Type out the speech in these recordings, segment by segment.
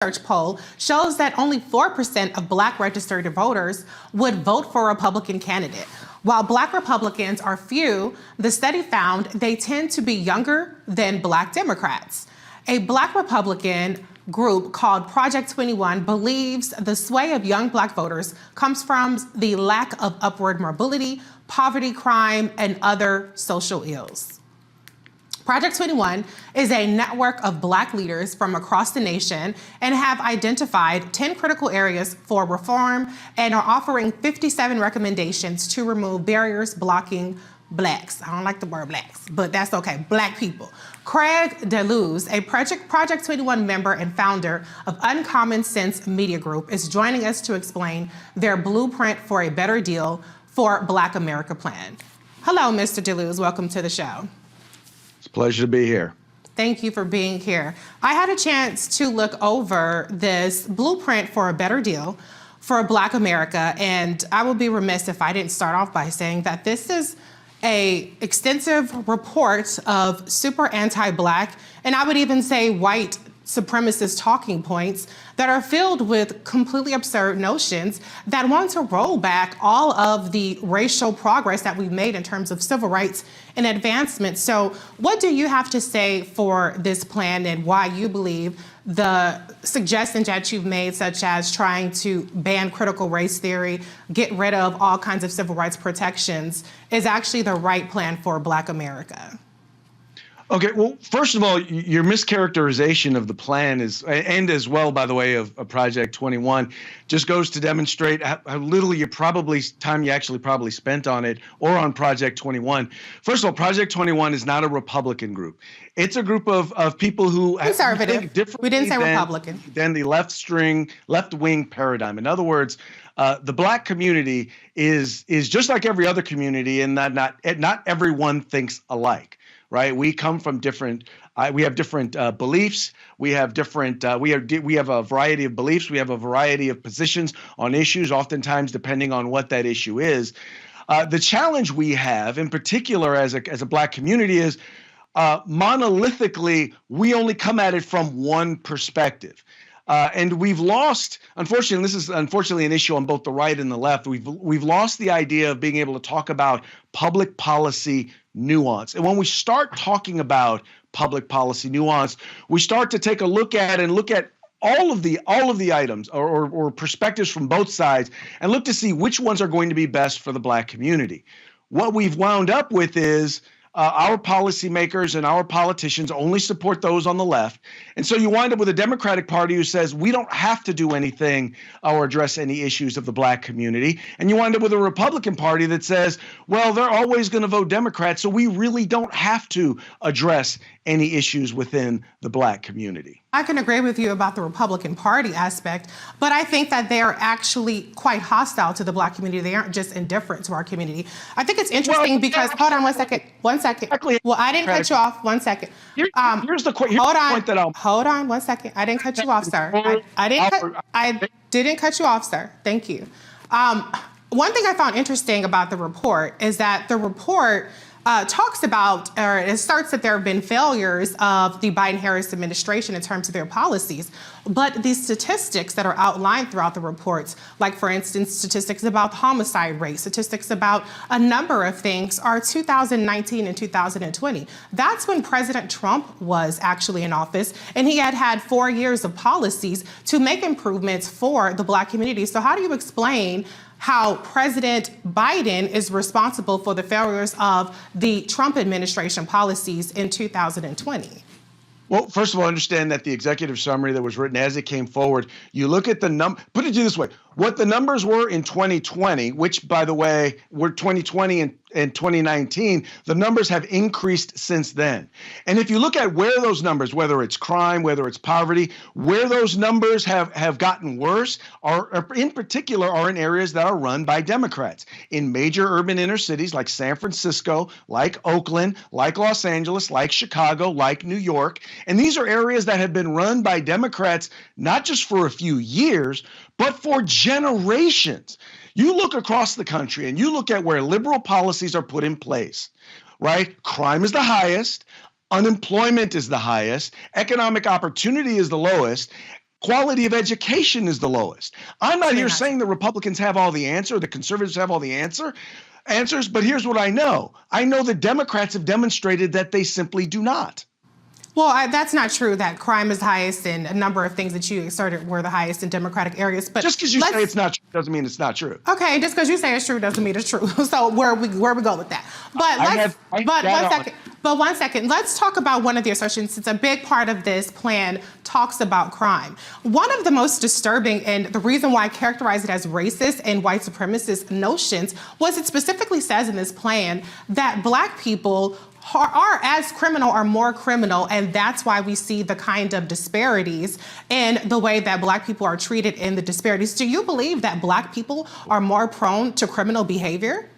research poll shows that only 4% of Black registered voters would vote for a Republican candidate. While Black Republicans are few, the study found they tend to be younger than Black Democrats. A Black Republican group called Project 21 believes the sway of young Black voters comes from the lack of upward mobility, poverty, crime, and other social ills. Project 21 is a network of Black leaders from across the nation and have identified 10 critical areas for reform and are offering 57 recommendations to remove barriers blocking Blacks. I don't like the word Blacks, but that's okay, Black people. Craig DeLuz, a Project 21 member and founder of Uncommon Sense Media Group, is joining us to explain their blueprint for a better deal for Black America plan. Hello, Mr. DeLuz, welcome to the show. It's a pleasure to be here. Thank you for being here. I had a chance to look over this blueprint for a better deal for Black America, and I would be remiss if I didn't start off by saying that this is an extensive report of super anti-Black, and I would even say white supremacist talking points that are filled with completely absurd notions that want to roll back all of the racial progress that we've made in terms of civil rights and advancement. So what do you have to say for this plan and why you believe the suggestions that you've made, such as trying to ban critical race theory, get rid of all kinds of civil rights protections, is actually the right plan for Black America? Okay, well, first of all, your mischaracterization of the plan is, and as well, by the way, of Project 21, just goes to demonstrate how little you probably spent on it or on Project 21. First of all, Project 21 is not a Republican group. It's a group of people who conservative. Think differently. We didn't say Republican. Than the left-wing paradigm. In other words, the Black community is just like every other community, in that not everyone thinks alike. Right, we come from different. We have different beliefs. We have different. We have a variety of beliefs. We have a variety of positions on issues. Oftentimes, depending on what that issue is, the challenge we have, in particular, as a Black community, is monolithically we only come at it from one perspective. And we've lost, unfortunately, this is unfortunately an issue on both the right and the left. We've lost the idea of being able to talk about public policy nuance. And when we start talking about public policy nuance, we start to take a look at all of the items or perspectives from both sides and look to see which ones are going to be best for the Black community. What we've wound up with is our policymakers and our politicians only support those on the left. And so you wind up with a Democratic Party who says we don't have to do anything or address any issues of the Black community. And you wind up with a Republican Party that says, well, they're always going to vote Democrat, so we really don't have to address any issues within the Black community. I can agree with you about the Republican Party aspect, but I think that they are actually quite hostile to the Black community. They aren't just indifferent to our community. I think it's interesting because, hold on one second. Well, I didn't cut you off. 1 second. Here's the point that I'll... Hold on 1 second. I didn't cut you off, sir. I didn't cut you off, sir. Thank you. One thing I found interesting about the report is that the report talks about, or it starts that there have been failures of the Biden-Harris administration in terms of their policies. But the statistics that are outlined throughout the reports, like, for instance, statistics about homicide rate, statistics about a number of things, are 2019 and 2020. That's when President Trump was actually in office, and he had 4 years of policies to make improvements for the Black community. So how do you explain how President Biden is responsible for the failures of the Trump administration policies in 2020? Well, first of all, understand that the executive summary that was written as it came forward, you look at the put it this way, what the numbers were in 2020, which, by the way, were 2020 and 2019, the numbers have increased since then. And if you look at where those numbers, whether it's crime, whether it's poverty, where those numbers have gotten worse are in particular are in areas that are run by Democrats in major urban inner cities like San Francisco, like Oakland, like Los Angeles, like Chicago, like New York. And these are areas that have been run by Democrats, not just for a few years, but for generations. You look across the country and you look at where liberal policies are put in place, right? Crime is the highest, unemployment is the highest, economic opportunity is the lowest, quality of education is the lowest. I'm not here not saying the Republicans have all the answer, the conservatives have all the answers, but here's what I know. I know the Democrats have demonstrated that they simply do not. Well, that's not true that crime is highest and a number of things that you asserted were the highest in Democratic areas. But just because you say it's not true doesn't mean it's not true. Okay, just because you say it's true doesn't mean it's true. So where we go with that? But one second, let's talk about one of the assertions. It's a big part of this plan talks about crime. One of the most disturbing and the reason why I characterize it as racist and white supremacist notions was it specifically says in this plan that Black people are as criminal or more criminal, and that's why we see the kind of disparities in the way that Black people are treated in the disparities. Do you believe that Black people are more prone to criminal behavior?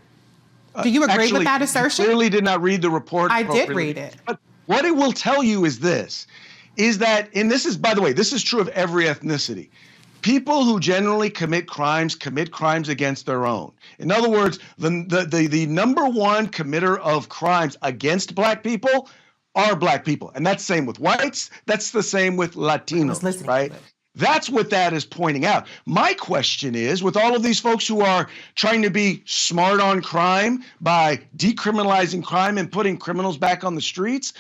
Do you agree with that assertion? I clearly did not read the report. I did read it. But what it will tell you is this, is that, and this is, by the way, this is true of every ethnicity. People who generally commit crimes against their own. In other words, the number one committer of crimes against Black people are Black people. And that's the same with whites. That's the same with Latinos, right? That's what that is pointing out. My question is, with all of these folks who are trying to be smart on crime by decriminalizing crime and putting criminals back on the streets,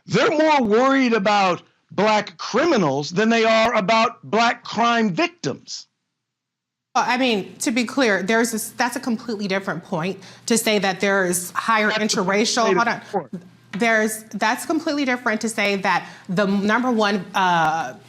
they're more worried about Black criminals than they are about Black crime victims. I mean, to be clear, that's a completely different point to say that there is higher interracial. Hold on. That's completely different to say that the number one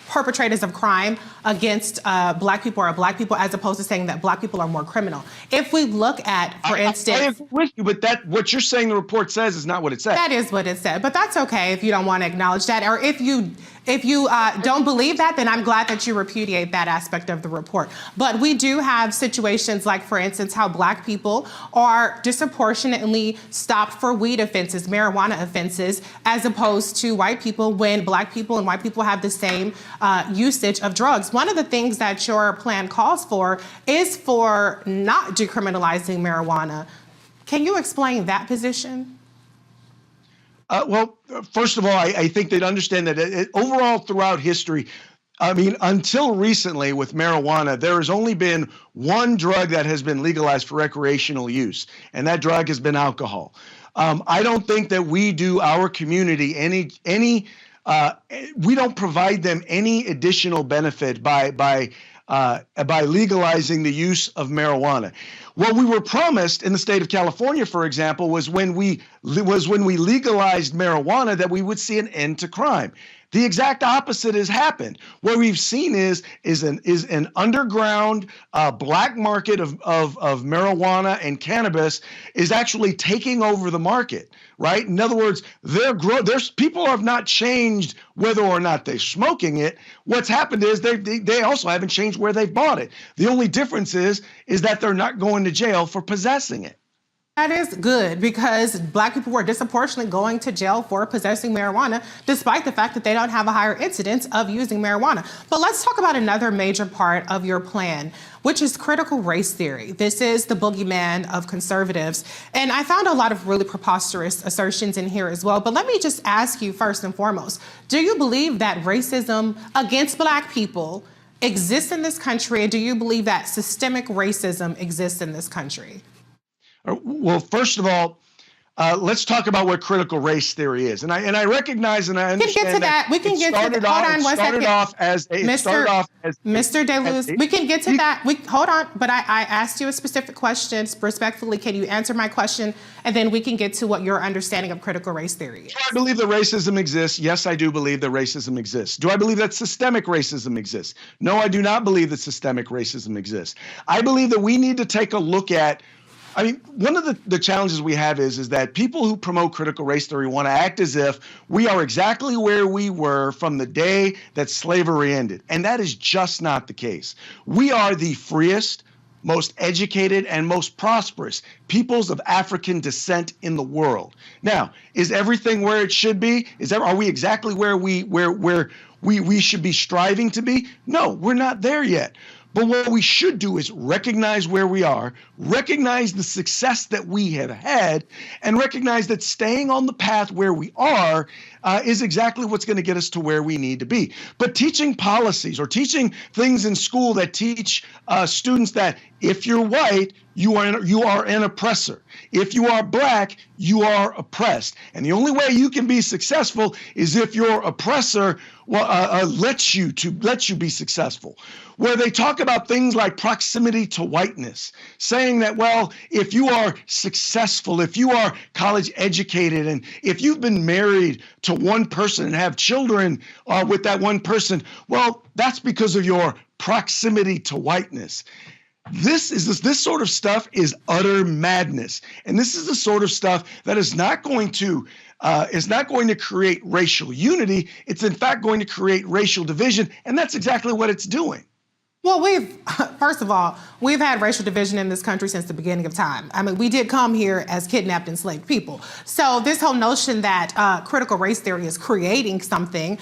perpetrators of crime against Black people are Black people, as opposed to saying that Black people are more criminal. If we look at, for instance, I agree with you, but what you're saying the report says is not what it says. That is what it said, but that's okay if you don't want to acknowledge that, or if you don't believe that, then I'm glad that you repudiate that aspect of the report. But we do have situations like, for instance, how Black people are disproportionately stopped for weed offenses, marijuana offenses, as opposed to white people when Black people and white people have the same usage of drugs. One of the things that your plan calls for is for not decriminalizing marijuana. Can you explain that position? Well, first of all, I think they'd understand that overall throughout history, I mean, until recently with marijuana, there has only been one drug that has been legalized for recreational use, and that drug has been alcohol. I don't think that we do our community we don't provide them any additional benefit by legalizing the use of marijuana. What we were promised in the state of California, for example, was when we legalized marijuana that we would see an end to crime. The exact opposite has happened. What we've seen is an underground black market of marijuana and cannabis is actually taking over the market, right? In other words, people have not changed whether or not they're smoking it. What's happened is they also haven't changed where they've bought it. The only difference is that they're not going to jail for possessing it. That is good, because Black people were disproportionately going to jail for possessing marijuana, despite the fact that they don't have a higher incidence of using marijuana. But let's talk about another major part of your plan, which is critical race theory. This is the boogeyman of conservatives. And I found a lot of really preposterous assertions in here as well. But let me just ask you first and foremost, do you believe that racism against Black people exists in this country? And do you believe that systemic racism exists in this country? Well, first of all, let's talk about what critical race theory is. And I recognize and I understand that. We can get to that. Hold on one second. Mr. DeLuz, we can get to that. Hold on. But I asked you a specific question. Respectfully, can you answer my question? And then we can get to what your understanding of critical race theory is. Do I believe that racism exists? Yes, I do believe that racism exists. Do I believe that systemic racism exists? No, I do not believe that systemic racism exists. I believe that we need to take a look at one of the challenges we have is that people who promote critical race theory want to act as if we are exactly where we were from the day that slavery ended. And that is just not the case. We are the freest, most educated, and most prosperous peoples of African descent in the world. Now, is everything where it should be? Are we exactly where we should be striving to be? No, we're not there yet. But what we should do is recognize where we are, recognize the success that we have had, and recognize that staying on the path where we are is exactly what's going to get us to where we need to be. But teaching policies or teaching things in school that teach students that if you're white, you are an oppressor. If you are black, you are oppressed. And the only way you can be successful is if your oppressor lets you be successful. Where they talk about things like proximity to whiteness, saying that, well, if you are successful, if you are college educated, and if you've been married to one person and have children with that one person, well, that's because of your proximity to whiteness. This sort of stuff is utter madness, and this is the sort of stuff that is not going to create racial unity. It's in fact going to create racial division, and that's exactly what it's doing. Well, first of all, we've had racial division in this country since the beginning of time. I mean, we did come here as kidnapped, enslaved people. So this whole notion that critical race theory is creating something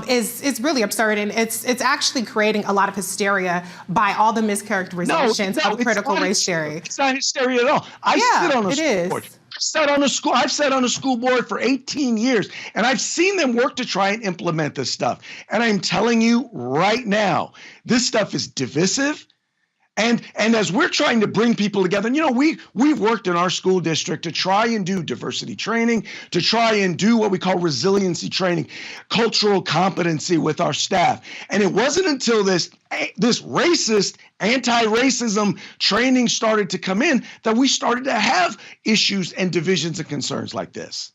is really absurd, and it's actually creating a lot of hysteria by all the mischaracterizations of critical race theory. It's not hysteria at all. I sit on a school board. I've sat on a school board for 18 years, and I've seen them work to try and implement this stuff. And I'm telling you right now, this stuff is divisive. And as we're trying to bring people together, and we've worked in our school district to try and do diversity training, to try and do what we call resiliency training, cultural competency with our staff. And it wasn't until this racist, anti-racism training started to come in that we started to have issues and divisions and concerns like this.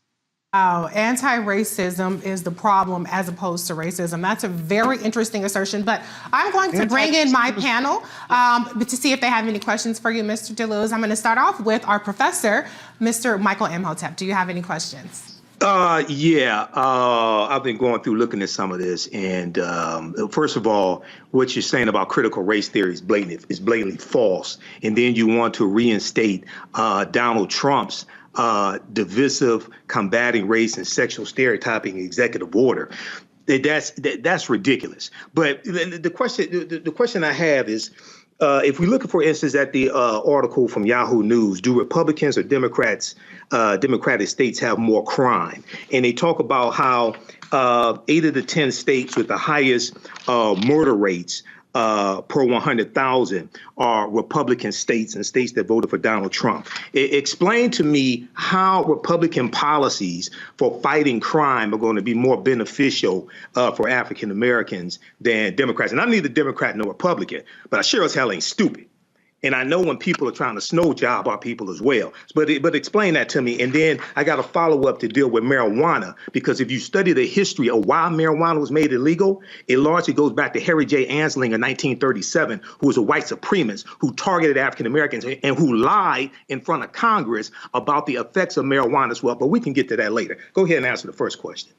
Oh, anti-racism is the problem as opposed to racism. That's a very interesting assertion, but I'm going to bring in my panel to see if they have any questions for you, Mr. DeLuz. I'm going to start off with our professor, Mr. Michael Imhotep. Do you have any questions? I've been going through looking at some of this, and first of all, what you're saying about critical race theory is blatantly false. And then you want to reinstate Donald Trump's divisive, combating race and sexual stereotyping executive order. That's ridiculous. But the question I have is, if we look, for instance, at the article from Yahoo News, do Republicans or Democratic states have more crime? And they talk about how 8 of the 10 states with the highest murder rates per 100,000 are Republican states and states that voted for Donald Trump. Explain to me how Republican policies for fighting crime are going to be more beneficial for African Americans than Democrats. And I'm neither Democrat nor Republican, but I sure as hell ain't stupid. And I know when people are trying to snow job our people as well. But explain that to me. And then I got a follow up to deal with marijuana, because if you study the history of why marijuana was made illegal, it largely goes back to Harry J. Anslinger in 1937, who was a white supremacist who targeted African Americans and who lied in front of Congress about the effects of marijuana as well. But we can get to that later. Go ahead and answer the first question.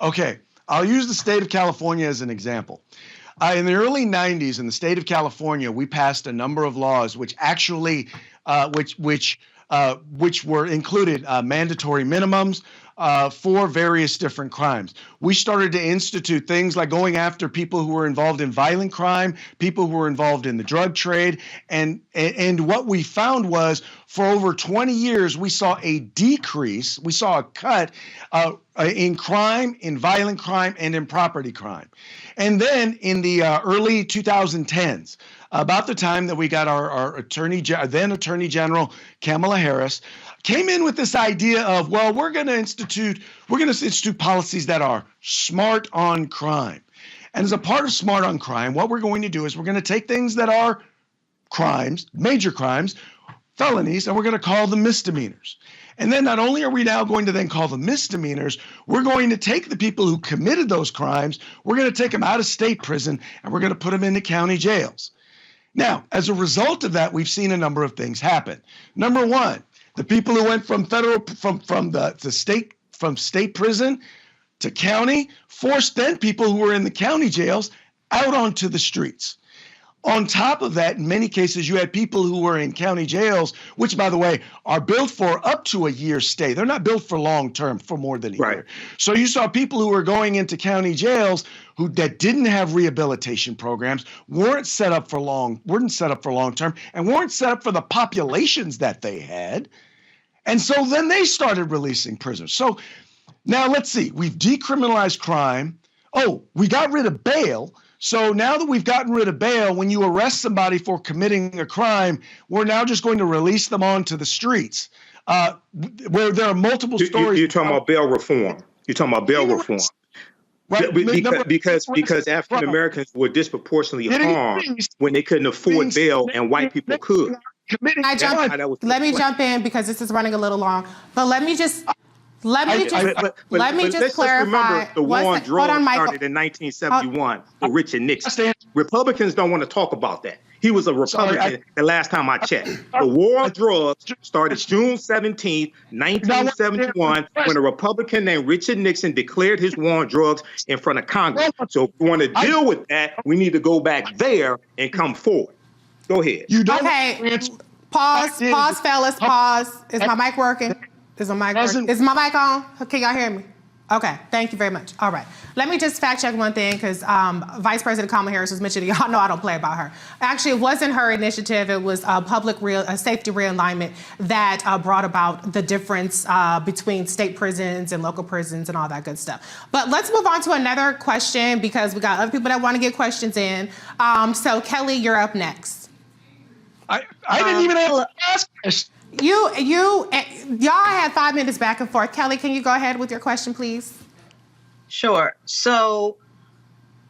Okay, I'll use the state of California as an example. In the early 90s, in the state of California, we passed a number of laws which actually, which were included mandatory minimums for various different crimes. We started to institute things like going after people who were involved in violent crime, people who were involved in the drug trade, and what we found was for over 20 years we saw a decrease, we saw a cut in crime, in violent crime, and in property crime. And then in the early 2010s, about the time that we got our then Attorney General Kamala Harris, came in with this idea of, well, we're going to institute policies that are smart on crime. And as a part of smart on crime, what we're going to do is we're going to take things that are crimes, major crimes, felonies, and we're going to call them misdemeanors. And then not only are we now going to then call them misdemeanors, we're going to take the people who committed those crimes, we're going to take them out of state prison, and we're going to put them into county jails. Now, as a result of that, we've seen a number of things happen. Number one, the people who went from state prison to county forced then people who were in the county jails out onto the streets. On top of that, in many cases, you had people who were in county jails, which, by the way, are built for up to a year's stay. They're not built for long term, for more than a year. So you saw people who were going into county jails that didn't have rehabilitation programs, weren't set up for long term, and weren't set up for the populations that they had. And so then they started releasing prisoners. So now let's see. We've decriminalized crime. Oh, we got rid of bail. So now that we've gotten rid of bail, when you arrest somebody for committing a crime, we're now just going to release them onto the streets, where there are multiple stories. You're talking about bail reform. You're talking about bail reform. Right. Because African Americans were disproportionately harmed when they couldn't afford bail and white people could. Let me jump in because this is running a little long. But let me just clarify. Remember, the war on drugs started in 1971 with Richard Nixon. Republicans don't want to talk about that. He was a Republican the last time I checked. The war on drugs started June 17th, 1971, when a Republican named Richard Nixon declared his war on drugs in front of Congress. So if we want to deal with that, we need to go back there and come forward. Go ahead. Pause, fellas, pause. Is my mic working? Is my mic on? Can y'all hear me? Okay, thank you very much. All right. Let me just fact check one thing because Vice President Kamala Harris was mentioning, y'all know I don't play about her. Actually, it wasn't her initiative. It was safety realignment that brought about the difference between state prisons and local prisons and all that good stuff. But let's move on to another question because we got other people that want to get questions in. So Kelly, you're up next. I didn't even have to ask this. Y'all had 5 minutes back and forth. Kelly, can you go ahead with your question, please? Sure. So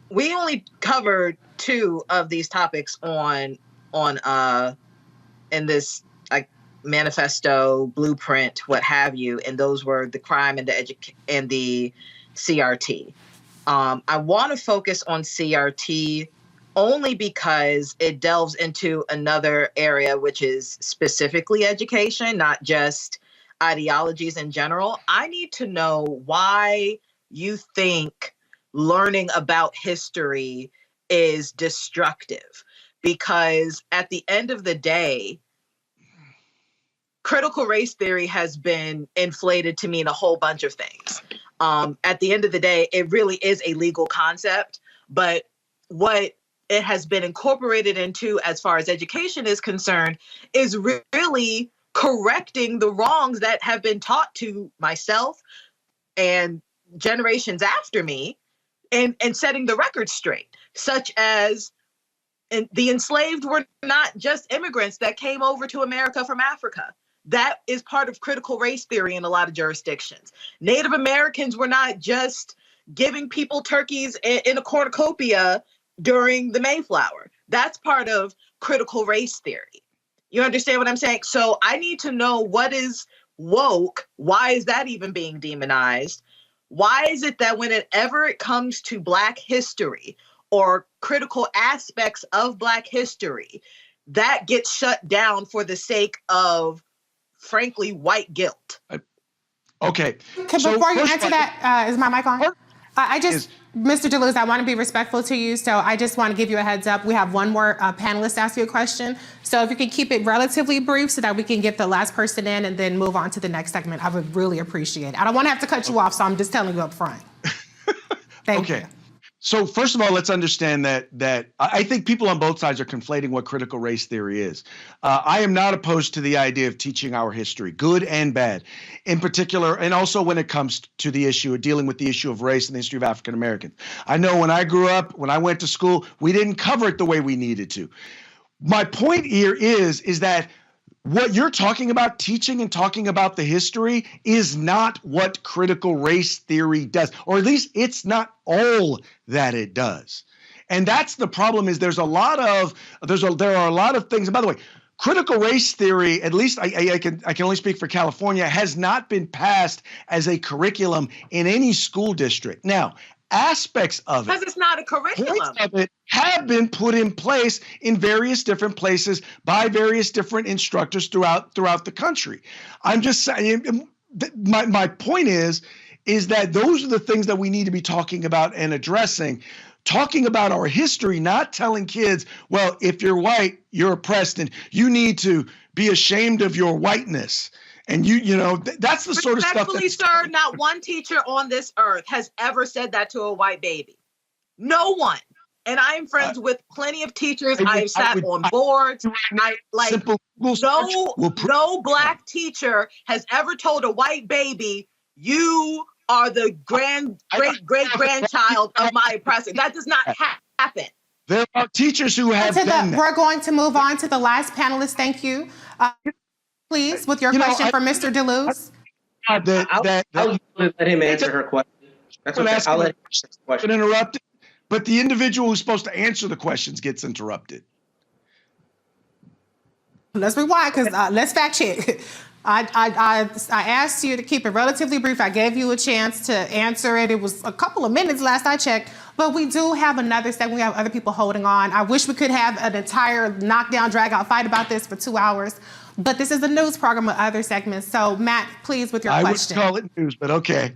we only covered 2 of these topics in this like manifesto, blueprint, what have you, and those were the crime and the CRT. I want to focus on CRT only because it delves into another area, which is specifically education, not just ideologies in general. I need to know why you think learning about history is destructive. Because at the end of the day, critical race theory has been inflated to mean a whole bunch of things. At the end of the day, it really is a legal concept, but what it has been incorporated into as far as education is concerned is really correcting the wrongs that have been taught to myself and generations after me and setting the record straight, such as the enslaved were not just immigrants that came over to America from Africa. That is part of critical race theory in a lot of jurisdictions. Native Americans were not just giving people turkeys in a cornucopia during the Mayflower. That's part of critical race theory. You understand what I'm saying? So I need to know what is woke. Why is that even being demonized? Why is it that whenever it comes to Black history or critical aspects of Black history, that gets shut down for the sake of, frankly, white guilt? Okay. Before you answer that, is my mic on? Mr. DeLuz, I want to be respectful to you, so I just want to give you a heads up. We have one more panelist ask you a question. So if you can keep it relatively brief so that we can get the last person in and then move on to the next segment, I would really appreciate it. I don't want to have to cut you off, so I'm just telling you up front. Thank you. So first of all, let's understand that I think people on both sides are conflating what critical race theory is. I am not opposed to the idea of teaching our history, good and bad, in particular, and also when it comes to the issue of dealing with the issue of race and the history of African Americans. I know when I grew up, when I went to school, we didn't cover it the way we needed to. My point here is that what you're talking about, teaching and talking about the history, is not what critical race theory does, or at least it's not all that it does. And that's the problem. Is there are a lot of things. And by the way, critical race theory, at least I can only speak for California, has not been passed as a curriculum in any school district. Now, aspects of it, because it's not a curriculum, points of it have been put in place in various different places by various different instructors throughout the country. I'm just saying, my point is that those are the things that we need to be talking about and addressing. talking about our history, not telling kids, well, if you're white, you're oppressed and you need to be ashamed of your whiteness. And that's the sort of stuff Respectfully, sir, not one teacher on this earth has ever said that to a white baby. No one. And I am friends with plenty of teachers. I have sat on boards. No black teacher has ever told a white baby, you are the great-great-grandchild of my oppressor. That does not happen. There are teachers who have done that. We're going to move on to the last panelist. Thank you. Please, with your question for Mr. DeLuz. I'll let him answer her question. That's okay. I'll let him answer the question. Interrupted. But the individual who's supposed to answer the questions gets interrupted. Let's rewind, because let's fact check. I asked you to keep it relatively brief. I gave you a chance to answer it. It was a couple of minutes last I checked. But we do have another segment. We have other people holding on. I wish we could have an entire knockdown, drag-out fight about this for 2 hours. But this is a news program with other segments. So, Matt, please, with your question. I would call it news, but okay.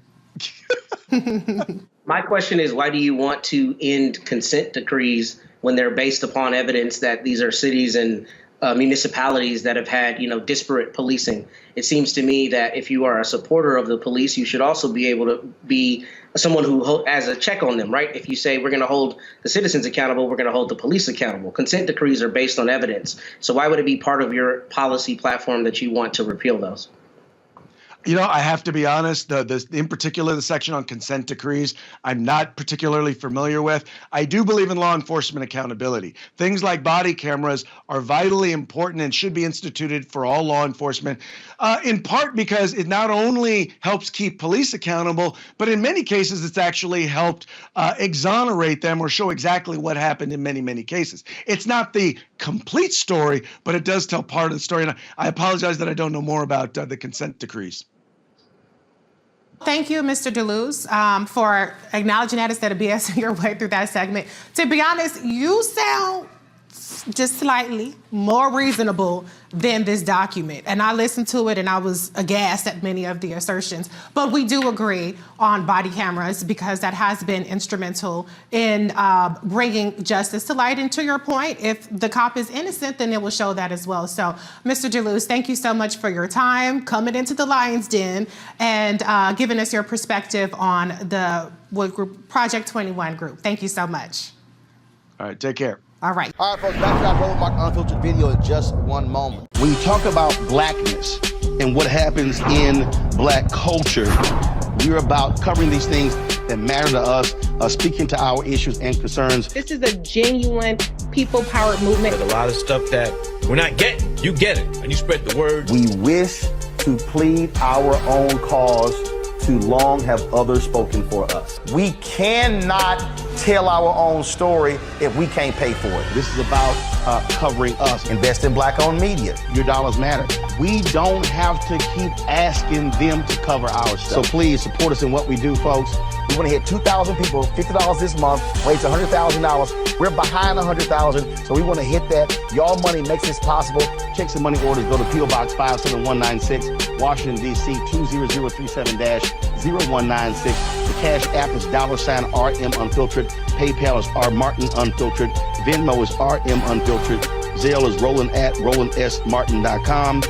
My question is, why do you want to end consent decrees when they're based upon evidence that these are cities and municipalities that have had, disparate policing? It seems to me that if you are a supporter of the police, you should also be able to be someone who has a check on them, right? If you say we're going to hold the citizens accountable, we're going to hold the police accountable. Consent decrees are based on evidence. So why would it be part of your policy platform that you want to repeal those? I have to be honest, in particular, the section on consent decrees, I'm not particularly familiar with. I do believe in law enforcement accountability. Things like body cameras are vitally important and should be instituted for all law enforcement, in part because it not only helps keep police accountable, but in many cases, it's actually helped exonerate them or show exactly what happened in many, many cases. It's not the complete story, but it does tell part of the story. And I apologize that I don't know more about the consent decrees. Thank you, Mr. DeLuz, for acknowledging that instead of BSing your way through that segment. To be honest, you sound just slightly more reasonable than this document. And I listened to it and I was aghast at many of the assertions. But we do agree on body cameras because that has been instrumental in bringing justice to light. And to your point, if the cop is innocent, then it will show that as well. So, Mr. DeLuz, thank you so much for your time, coming into the Lion's Den and giving us your perspective on the Project 21 group. Thank you so much. All right, take care. All right. All right, folks, back to our Roland Mark Unfiltered video in just one moment. When you talk about blackness and what happens in black culture, we're about covering these things that matter to us, speaking to our issues and concerns. This is a genuine people-powered movement. There's a lot of stuff that we're not getting. You get it, and you spread the word. We wish to plead our own cause. Too long have others spoken for us. We cannot tell our own story if we can't pay for it. This is about covering us. Invest in black-owned media. Your dollars matter. We don't have to keep asking them to cover our stuff. So please support us in what we do, folks. We want to hit 2,000 people, $50 this month, raise $100,000. We're behind 100,000, so we want to hit that. Y'all money makes this possible. Check some money orders. Go to P.O. Box 57196, Washington, D.C. 20037-0196. The Cash App is $RM Unfiltered. PayPal is R Martin Unfiltered. Venmo is RM Unfiltered. Zelle is Roland at RolandSMartin.com.